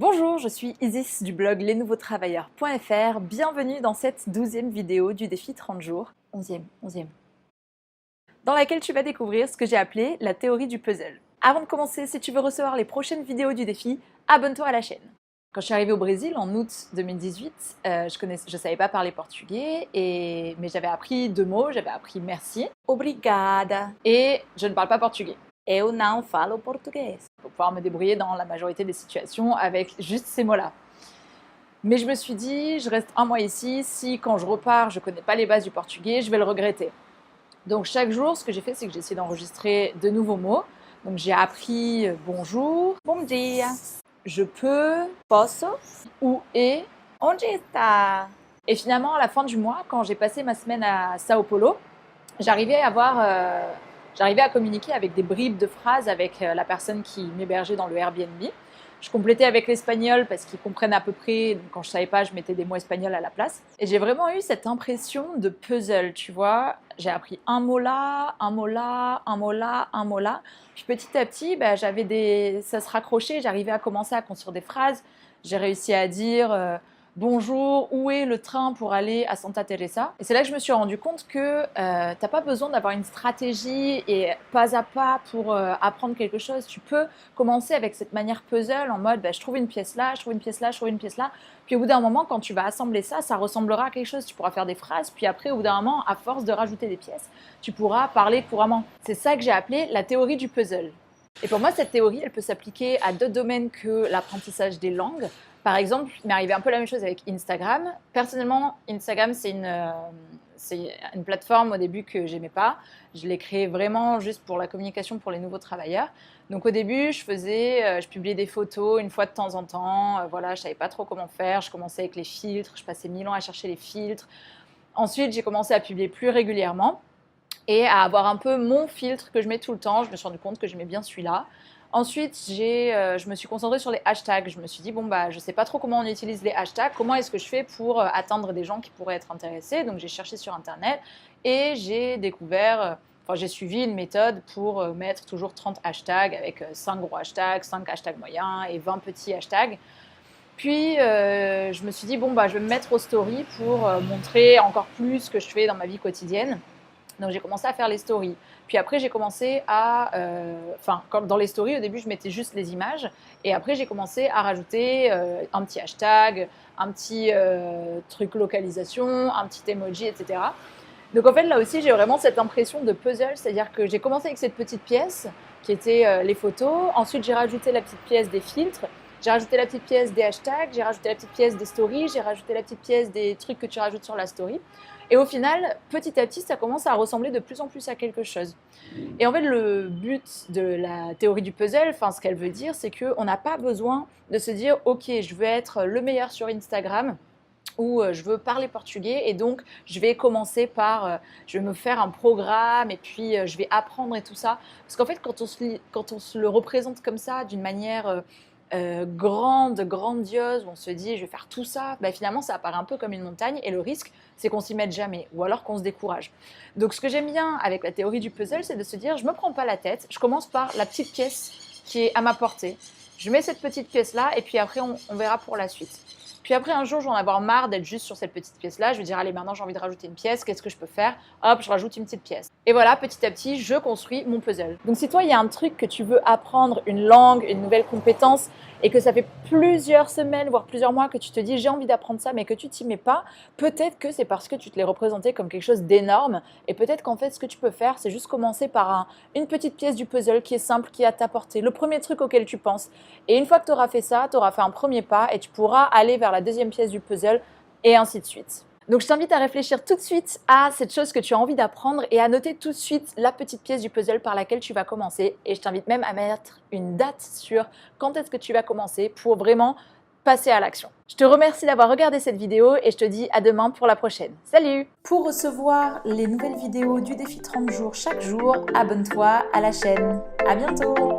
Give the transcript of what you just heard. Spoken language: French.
Bonjour, je suis Isis du blog lesnouveautravailleurs.fr. Bienvenue dans cette 12e vidéo du défi 30 jours. 11e. Dans laquelle tu vas découvrir ce que j'ai appelé la théorie du puzzle. Avant de commencer, si tu veux recevoir les prochaines vidéos du défi, abonne-toi à la chaîne. Quand je suis arrivée au Brésil en août 2018, je savais pas parler portugais, mais j'avais appris 2 mots, j'avais appris merci, obrigada, et je ne parle pas portugais. Eu não falo português. Pour pouvoir me débrouiller dans la majorité des situations avec juste ces mots-là. Mais je me suis dit, je reste un mois ici, si quand je repars, je ne connais pas les bases du portugais, je vais le regretter. Donc chaque jour, ce que j'ai fait, c'est que j'ai essayé d'enregistrer de nouveaux mots. Donc j'ai appris bonjour, bom dia, je peux, posso, où est, onde está. Et finalement, à la fin du mois, quand j'ai passé ma semaine à Sao Paulo, j'arrivais à communiquer avec des bribes de phrases avec la personne qui m'hébergeait dans le Airbnb. Je complétais avec l'espagnol parce qu'ils comprennent à peu près. Donc quand je ne savais pas, je mettais des mots espagnols à la place. Et j'ai vraiment eu cette impression de puzzle, tu vois. J'ai appris un mot là, un mot là, un mot là, un mot là. Puis petit à petit, ça se raccrochait. J'arrivais à commencer à construire des phrases. J'ai réussi à dire bonjour, où est le train pour aller à Santa Teresa? Et c'est là que je me suis rendu compte que t'as pas besoin d'avoir une stratégie et pas à pas pour apprendre quelque chose. Tu peux commencer avec cette manière puzzle en mode je trouve une pièce là, je trouve une pièce là, je trouve une pièce là. Puis au bout d'un moment, quand tu vas assembler ça, ça ressemblera à quelque chose. Tu pourras faire des phrases. Puis après, au bout d'un moment, à force de rajouter des pièces, tu pourras parler couramment. C'est ça que j'ai appelé la théorie du puzzle. Et pour moi, cette théorie, elle peut s'appliquer à 2 domaines que l'apprentissage des langues. Par exemple, il m'est arrivé un peu la même chose avec Instagram. Personnellement, Instagram, c'est une plateforme au début que j'aimais pas. Je l'ai créée vraiment juste pour la communication pour les nouveaux travailleurs. Donc au début, je publiais des photos une fois de temps en temps. Voilà, je savais pas trop comment faire. Je commençais avec les filtres. Je passais 1000 ans à chercher les filtres. Ensuite, j'ai commencé à publier plus régulièrement et à avoir un peu mon filtre que je mets tout le temps. Je me suis rendu compte que j'aimais bien celui-là. Ensuite, je me suis concentrée sur les hashtags. Je me suis dit, je ne sais pas trop comment on utilise les hashtags. Comment est-ce que je fais pour atteindre des gens qui pourraient être intéressés? Donc, j'ai cherché sur Internet et j'ai suivi une méthode pour mettre toujours 30 hashtags avec 5 gros hashtags, 5 hashtags moyens et 20 petits hashtags. Puis, je me suis dit, je vais me mettre aux stories pour montrer encore plus ce que je fais dans ma vie quotidienne. Donc, j'ai commencé à faire les stories. Puis après, j'ai commencé comme dans les stories, au début, je mettais juste les images. Et après, j'ai commencé à rajouter un petit hashtag, un petit truc localisation, un petit emoji, etc. Donc en fait, là aussi, j'ai vraiment cette impression de puzzle. C'est-à-dire que j'ai commencé avec cette petite pièce qui était les photos. Ensuite, j'ai rajouté la petite pièce des filtres. J'ai rajouté la petite pièce des hashtags. J'ai rajouté la petite pièce des stories. J'ai rajouté la petite pièce des trucs que tu rajoutes sur la story. Et au final, petit à petit, ça commence à ressembler de plus en plus à quelque chose. Et en fait, le but de la théorie du puzzle, ce qu'elle veut dire, c'est qu'on n'a pas besoin de se dire « Ok, je veux être le meilleur sur Instagram » ou je veux parler portugais et donc je vais commencer par, je vais me faire un programme et puis je vais apprendre et tout ça. Parce qu'en fait, quand on se le représente comme ça, d'une manière grandiose, où on se dit je vais faire tout ça, finalement ça apparaît un peu comme une montagne et le risque c'est qu'on s'y mette jamais ou alors qu'on se décourage. Donc ce que j'aime bien avec la théorie du puzzle, c'est de se dire je me prends pas la tête, je commence par la petite pièce qui est à ma portée, je mets cette petite pièce là et puis après on verra pour la suite. Puis après, un jour, je vais en avoir marre d'être juste sur cette petite pièce-là. Je vais dire, allez, maintenant, j'ai envie de rajouter une pièce. Qu'est-ce que je peux faire? Hop, je rajoute une petite pièce. Et voilà, petit à petit, je construis mon puzzle. Donc, si toi, il y a un truc que tu veux apprendre, une langue, une nouvelle compétence, et que ça fait plusieurs semaines, voire plusieurs mois que tu te dis, j'ai envie d'apprendre ça, mais que tu t'y mets pas, peut-être que c'est parce que tu te l'es représenté comme quelque chose d'énorme. Et peut-être qu'en fait, ce que tu peux faire, c'est juste commencer par une petite pièce du puzzle qui est simple, qui est à ta portée. Le premier truc auquel tu penses. Et une fois que tu auras fait ça, tu auras fait un premier pas et tu pourras aller vers la deuxième pièce du puzzle et ainsi de suite. Donc je t'invite à réfléchir tout de suite à cette chose que tu as envie d'apprendre et à noter tout de suite la petite pièce du puzzle par laquelle tu vas commencer. Et je t'invite même à mettre une date sur quand est-ce que tu vas commencer pour vraiment passer à l'action. Je te remercie d'avoir regardé cette vidéo et je te dis à demain pour la prochaine. Salut! Pour recevoir les nouvelles vidéos du défi 30 jours chaque jour, abonne-toi à la chaîne. À bientôt!